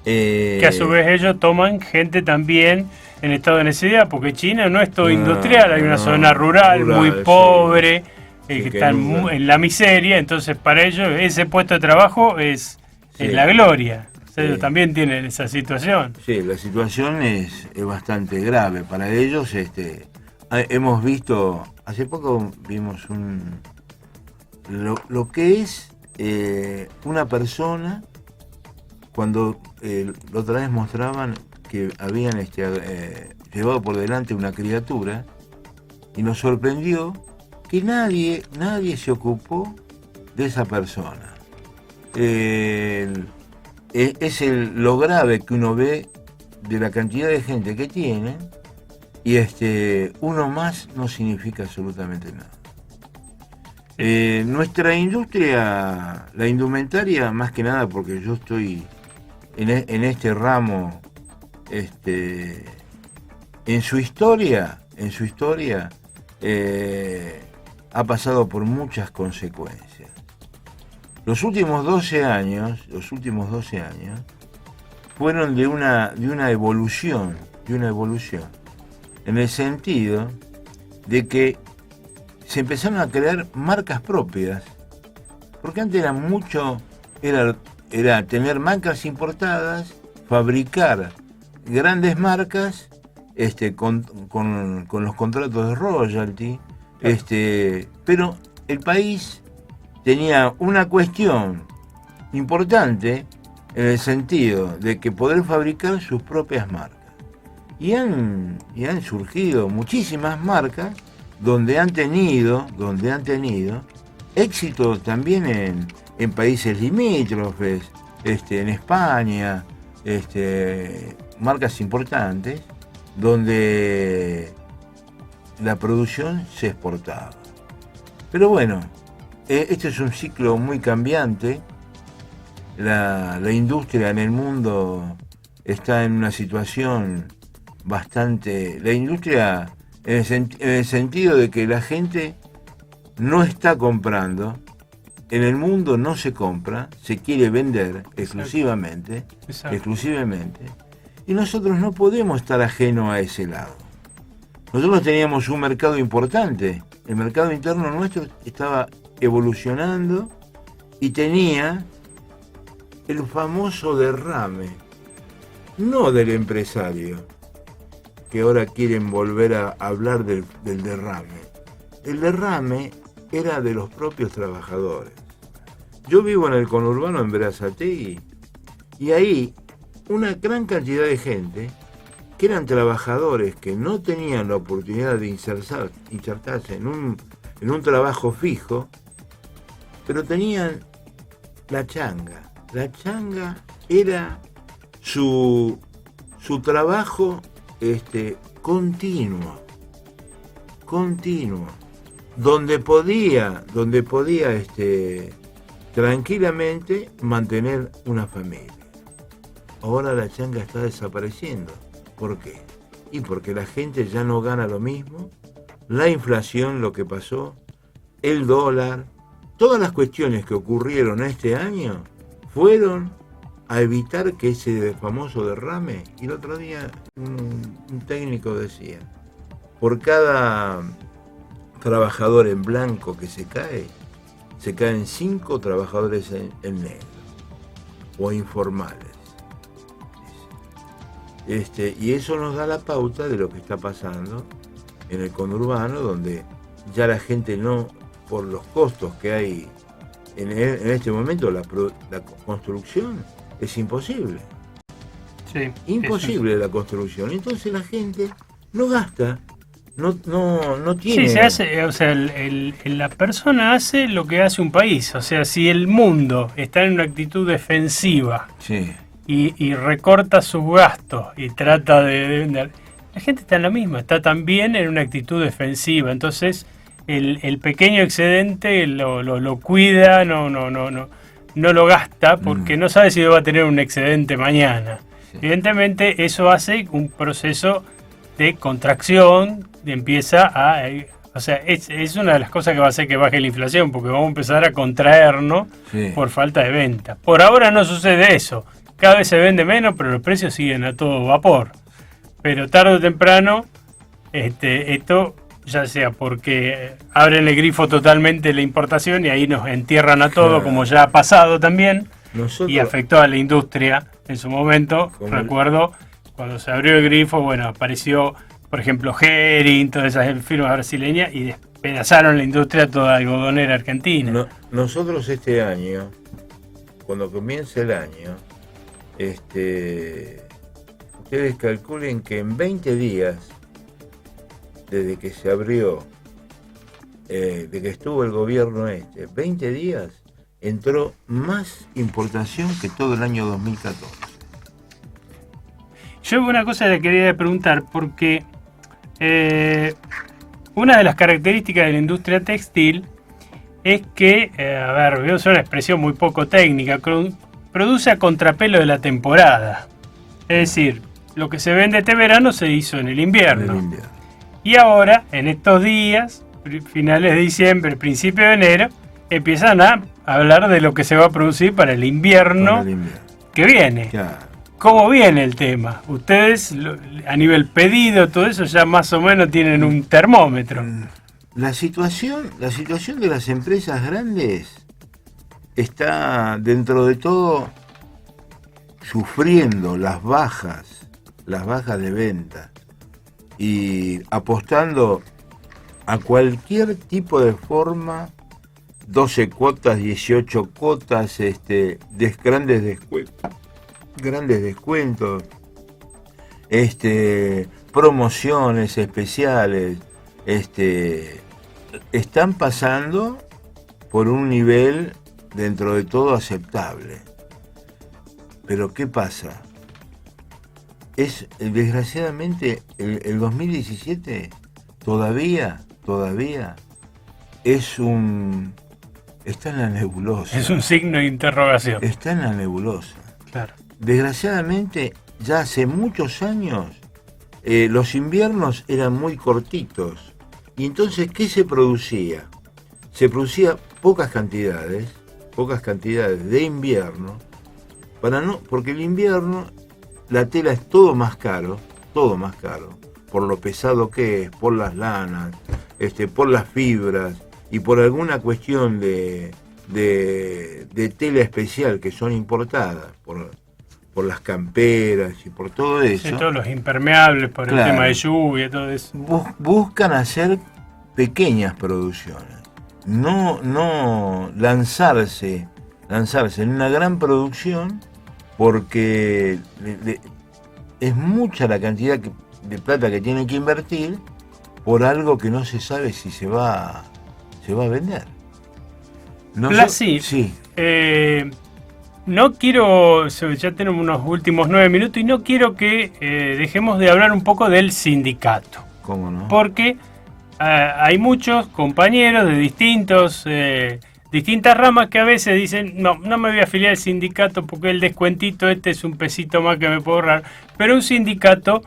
Que a su vez ellos toman gente también en estado de necesidad, porque China no es todo industrial, hay una zona rural muy pobre, que están en la miseria, entonces para ellos ese puesto de trabajo es la gloria. Ellos también tienen esa situación. Sí, la situación es bastante grave para ellos. Hemos visto, hace poco vimos lo que es una persona, cuando la otra vez mostraban que habían llevado por delante una criatura, y nos sorprendió que nadie se ocupó de esa persona. Es lo grave que uno ve de la cantidad de gente que tienen, y uno más no significa absolutamente nada. Nuestra industria, la indumentaria, más que nada porque yo estoy en este ramo, en su historia ha pasado por muchas consecuencias. Los últimos 12 años fueron de una evolución, en el sentido de que se empezaron a crear marcas propias, porque antes era tener marcas importadas, fabricar grandes marcas con los contratos de royalty, pero el país tenía una cuestión importante en el sentido de que poder fabricar sus propias marcas. Y han surgido muchísimas marcas donde han tenido éxito también en países limítrofes, en España, marcas importantes, donde la producción se exportaba. Pero bueno, este es un ciclo muy cambiante. La industria en el mundo está en una situación bastante... La industria en el sentido de que la gente no está comprando en el mundo no se compra, se quiere vender exclusivamente, y nosotros no podemos estar ajenos a ese lado. Nosotros teníamos un mercado importante, el mercado interno nuestro estaba evolucionando y tenía el famoso derrame, no del empresario, que ahora quieren volver a hablar del derrame. El derrame era de los propios trabajadores. Yo vivo en el conurbano en Berazategui y ahí una gran cantidad de gente que eran trabajadores que no tenían la oportunidad de insertarse en un trabajo fijo, pero tenían la changa. La changa era su trabajo continuo, donde podía tranquilamente mantener una familia. Ahora la changa está desapareciendo. ¿Por qué? Y porque la gente ya no gana lo mismo, la inflación, lo que pasó, el dólar, todas las cuestiones que ocurrieron este año fueron a evitar que ese famoso derrame. Y el otro día un técnico decía, por cada trabajador en blanco que se caen 5 trabajadores en negro o informales. Y eso nos da la pauta de lo que está pasando en el conurbano, donde ya la gente no, por los costos que hay en este momento, la construcción es imposible. Sí, imposible la construcción. Entonces la gente no gasta, no tiene. Sí, se hace, o sea, la persona hace lo que hace un país. O sea, si el mundo está en una actitud defensiva, sí, y recorta sus gastos y trata de vender, la gente está en la misma, está también en una actitud defensiva. Entonces el pequeño excedente lo cuida, no lo gasta porque no sabe si va a tener un excedente mañana. Sí. Evidentemente eso hace un proceso de contracción, empieza a... O sea, es una de las cosas que va a hacer que baje la inflación, porque vamos a empezar a contraernos por falta de venta. Por ahora no sucede eso. Cada vez se vende menos, pero los precios siguen a todo vapor. Pero tarde o temprano, esto, ya sea porque abren el grifo totalmente la importación y ahí nos entierran a todo, como ya ha pasado también, y afectó a la industria en su momento. Recuerdo cuando se abrió el grifo, bueno, apareció, por ejemplo, Hering, todas esas firmas brasileñas, y despedazaron la industria toda algodonera argentina. Nosotros este año, cuando comience el año, ustedes calculen que en 20 días, desde que se abrió, de que estuvo el gobierno 20 días, entró más importación que todo el año 2014. Yo una cosa le quería preguntar, porque una de las características de la industria textil es que, voy a usar una expresión muy poco técnica, produce a contrapelo de la temporada. Es decir, lo que se vende este verano se hizo en el invierno. Y ahora, en estos días, finales de diciembre, principio de enero, empiezan a hablar de lo que se va a producir para el invierno que viene. Claro. ¿Cómo viene el tema? Ustedes, a nivel pedido, todo eso, ya más o menos tienen un termómetro. La situación de las empresas grandes está, dentro de todo, sufriendo las bajas de venta y apostando a cualquier tipo de forma, 12 cuotas, 18 cuotas, grandes descuentos, promociones especiales, están pasando por un nivel dentro de todo aceptable. Pero ¿qué pasa? Desgraciadamente el 2017 todavía está en la nebulosa. Es un signo de interrogación. Está en la nebulosa. Claro. Desgraciadamente, ya hace muchos años los inviernos eran muy cortitos. Y entonces, ¿qué se producía? se producía pocas cantidades de invierno, porque el invierno la tela es todo más caro, por lo pesado que es, por las lanas, por las fibras y por alguna cuestión de tela especial que son importadas, por las camperas y por todo eso. Sí, todos los impermeables, por el tema de lluvia, todo eso. Buscan hacer pequeñas producciones, no lanzarse en una gran producción, porque es mucha la cantidad de plata que tienen que invertir por algo que no se sabe si se va a vender. Sí. No quiero, ya tenemos unos últimos 9 minutos y no quiero que dejemos de hablar un poco del sindicato. ¿Cómo no? Porque hay muchos compañeros de distintas ramas que a veces dicen, no me voy a afiliar al sindicato porque el descuentito es un pesito más que me puedo ahorrar. Pero un sindicato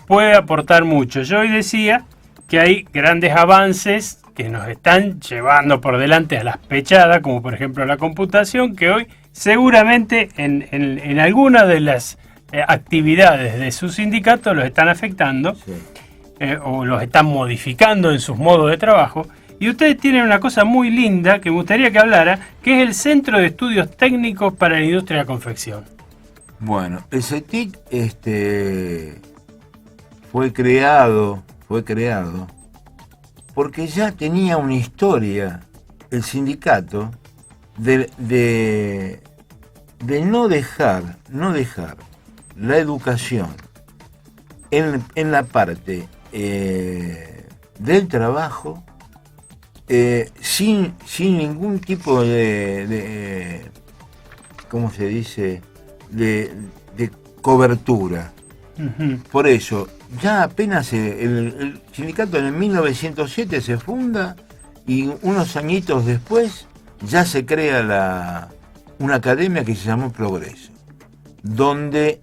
puede aportar mucho. Yo hoy decía que hay grandes avances que nos están llevando por delante a las pechadas, como por ejemplo la computación, que hoy seguramente en algunas de las actividades de su sindicato los están afectando, sí. O los están modificando en sus modos de trabajo. Y ustedes tienen una cosa muy linda que me gustaría que hablara, que es el Centro de Estudios Técnicos para la Industria de la Confección. Bueno, el CETIC fue creado porque ya tenía una historia el sindicato de no dejar la educación en la parte del trabajo sin ningún tipo de ¿cómo se dice? de cobertura. Uh-huh. Por eso, ya apenas el sindicato en 1907 se funda y unos añitos después ya se crea una academia que se llamó Progreso, donde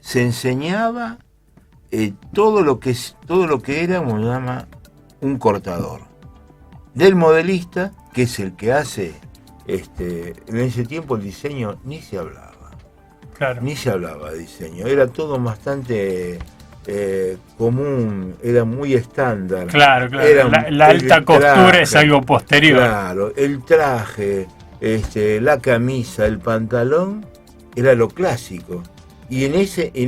se enseñaba todo lo que era, como se llama, un cortador. Del modelista, que es el que hace, en ese tiempo el diseño ni se hablaba. Claro. Ni se hablaba de diseño, era todo bastante común, era muy estándar. Claro. La alta costura es algo posterior. Claro, el traje, la camisa, el pantalón, era lo clásico. Y en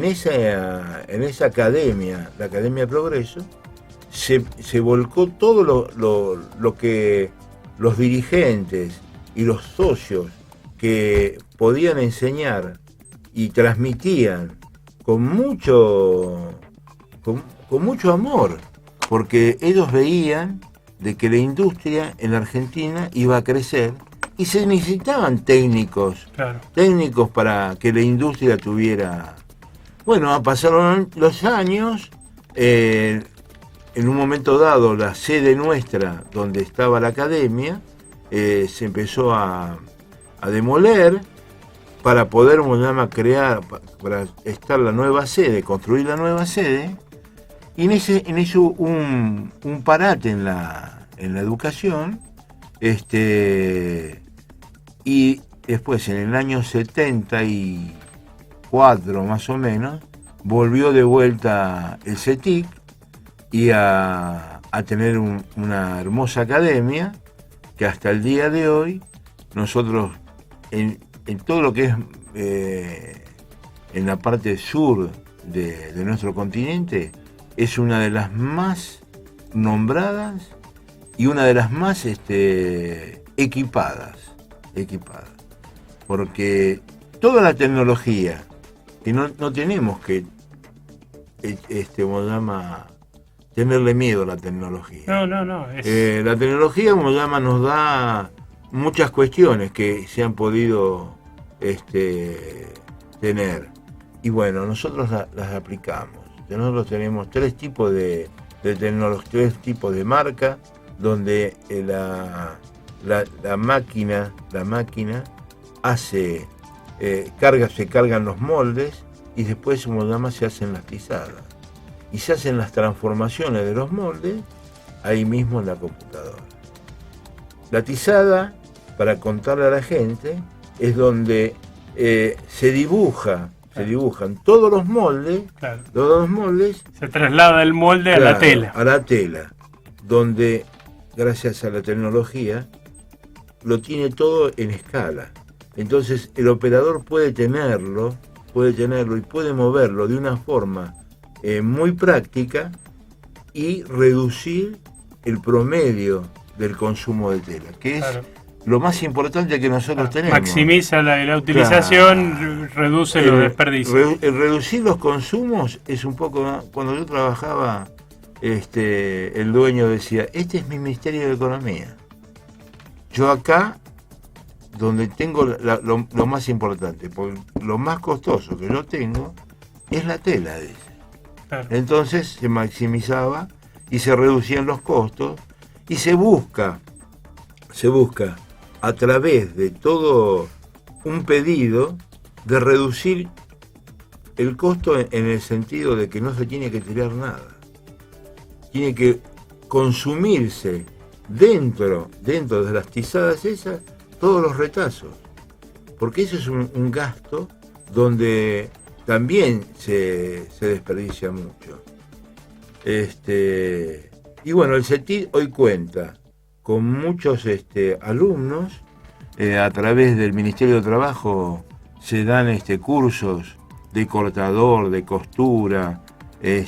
esa academia, la Academia Progreso, se volcó todo lo que los dirigentes y los socios que podían enseñar y transmitían con mucho amor, porque ellos veían de que la industria en la Argentina iba a crecer y se necesitaban técnicos para que la industria tuviera... Bueno, pasaron los años, en un momento dado la sede nuestra, donde estaba la academia, se empezó a demoler para poder crear, para estar la nueva sede, construir la nueva sede, y en eso un parate en la educación, y después en el año 74 más o menos, volvió de vuelta el CETIC y a tener una hermosa academia que hasta el día de hoy nosotros en todo lo que es en la parte sur de nuestro continente es una de las más nombradas y una de las más equipadas, porque toda la tecnología, que no tenemos que tenerle miedo a la tecnología. No. La tecnología, nos da muchas cuestiones que se han podido tener. Y bueno, nosotros las aplicamos. Nosotros tenemos 3 tipos de tecnología, 3 tipos de marca, donde la máquina hace, se cargan los moldes y después se hacen las pisadas. Y se hacen las transformaciones de los moldes ahí mismo en la computadora. La tizada, para contarle a la gente, es donde se dibujan todos los moldes, se traslada el molde a la tela. A la tela, donde gracias a la tecnología lo tiene todo en escala. Entonces el operador puede tenerlo y puede moverlo de una forma muy práctica y reducir el promedio del consumo de tela, que es lo más importante que nosotros tenemos. Maximiza la utilización, reduce los desperdicios. El reducir los consumos es un poco, cuando yo trabajaba, el dueño decía, este es mi Ministerio de Economía. Yo acá, donde tengo lo más importante, porque lo más costoso que yo tengo es la tela, dice. Claro. Entonces se maximizaba y se reducían los costos y se busca a través de todo un pedido de reducir el costo en el sentido de que no se tiene que tirar nada. Tiene que consumirse dentro de las tizadas esas todos los retazos. Porque eso es un gasto donde también se desperdicia mucho. Y bueno, el CETID hoy cuenta con muchos alumnos. A través del Ministerio de Trabajo se dan cursos de cortador, de costura, y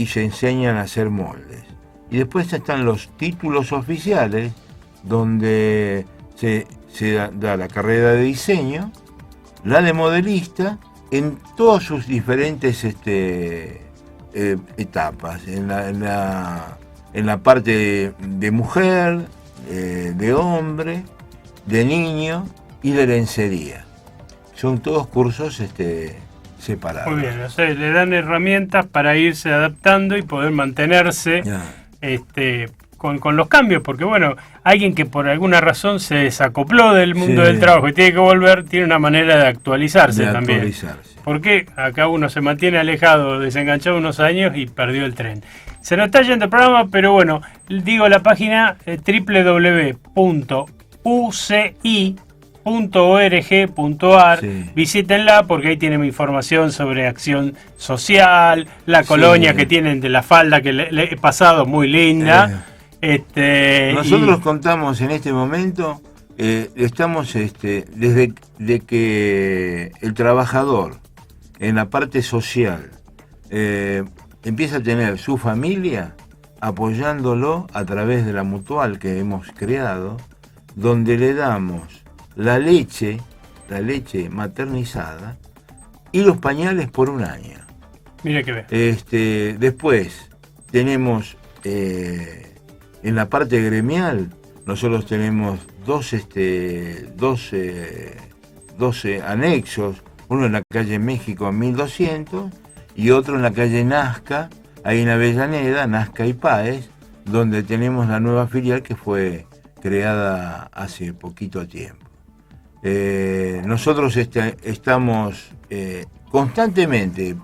se enseñan a hacer moldes. Y después están los títulos oficiales, donde se da la carrera de diseño, la de modelista, en todas sus diferentes etapas, en la parte de mujer, de hombre, de niño y de lencería. Son todos cursos separados. Muy bien, o sea, le dan herramientas para irse adaptando y poder mantenerse con los cambios, porque bueno, alguien que por alguna razón se desacopló del mundo del trabajo y tiene que volver, tiene una manera de actualizarse también. Porque acá uno se mantiene alejado, desenganchado unos años y perdió el tren. Se nos está yendo el programa, pero bueno, digo la página www.uci.org.ar. Visítenla porque ahí tienen información sobre acción social, la colonia que tienen de la falda que le he pasado, muy linda. Nosotros contamos en este momento, estamos desde que el trabajador en la parte social empieza a tener su familia apoyándolo a través de la mutual que hemos creado, donde le damos la leche maternizada y los pañales por un año. Mira que ve. Después tenemos en la parte gremial, nosotros tenemos 12 anexos, uno en la calle México 1200 y otro en la calle Nazca, ahí en Avellaneda, Nazca y Páez, donde tenemos la nueva filial que fue creada hace poquito tiempo. Nosotros estamos constantemente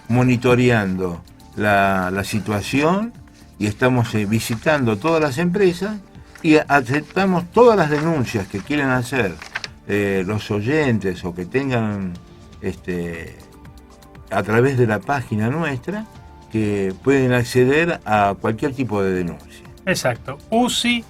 monitoreando la situación y estamos visitando todas las empresas y aceptamos todas las denuncias que quieren hacer los oyentes o que tengan a través de la página nuestra, que pueden acceder a cualquier tipo de denuncia. Exacto, uci.org.ar.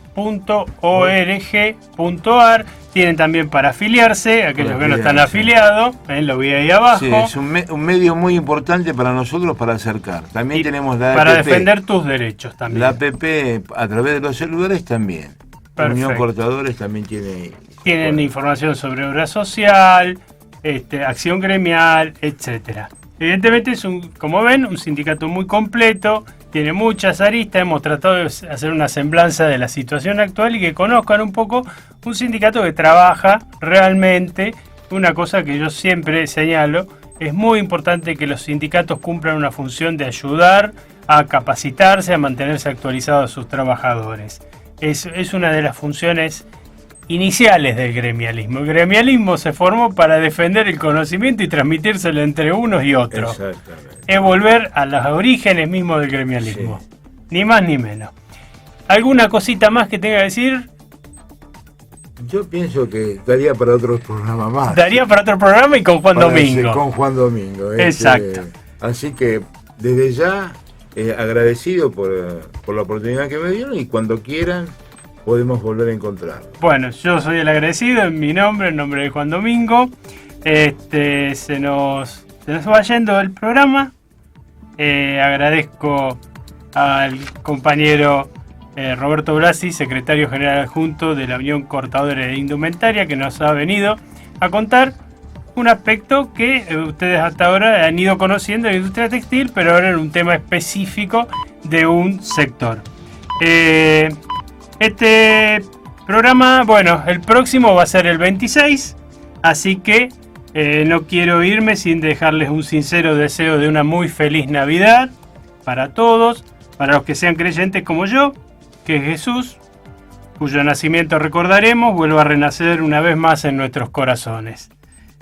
Tienen también para afiliarse, aquellos que no están afiliados, lo vi ahí abajo. Sí, es un medio muy importante para nosotros para acercar. También tenemos la para APP. Defender tus derechos también. La APP a través de los celulares también. Perfecto. Unión Cortadores también tienen información sobre obra social, acción gremial, etcétera. Evidentemente es como ven, un sindicato muy completo, tiene muchas aristas, hemos tratado de hacer una semblanza de la situación actual y que conozcan un poco un sindicato que trabaja realmente. Una cosa que yo siempre señalo, es muy importante que los sindicatos cumplan una función de ayudar a capacitarse, a mantenerse actualizados a sus trabajadores. Es una de las funciones iniciales del gremialismo. El gremialismo se formó para defender el conocimiento y transmitírselo entre unos y otros. Exactamente. Es volver a los orígenes mismos del gremialismo. Sí. Ni más ni menos. ¿Alguna cosita más que tenga que decir? Yo pienso que daría para otro programa más. Daría para otro programa y con Juan Domingo. Con Juan Domingo. Exacto. Así que desde ya agradecido por la oportunidad que me dieron y cuando quieran podemos volver a encontrar. Bueno, yo soy el agradecido en mi nombre, en nombre de Juan Domingo. Se nos va yendo el programa. Agradezco al compañero Roberto Blasi, secretario general adjunto de la Unión Cortadora de Indumentaria, que nos ha venido a contar un aspecto que ustedes hasta ahora han ido conociendo en la industria textil, pero ahora en un tema específico de un sector. Este programa, bueno, el próximo va a ser el 26, así que no quiero irme sin dejarles un sincero deseo de una muy feliz Navidad para todos, para los que sean creyentes como yo, que Jesús, cuyo nacimiento recordaremos, vuelva a renacer una vez más en nuestros corazones.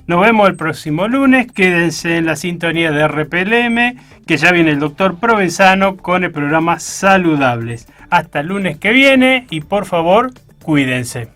Nos vemos el próximo lunes, quédense en la sintonía de RPLM, que ya viene el doctor Provenzano con el programa Saludables. Hasta el lunes que viene y por favor, cuídense.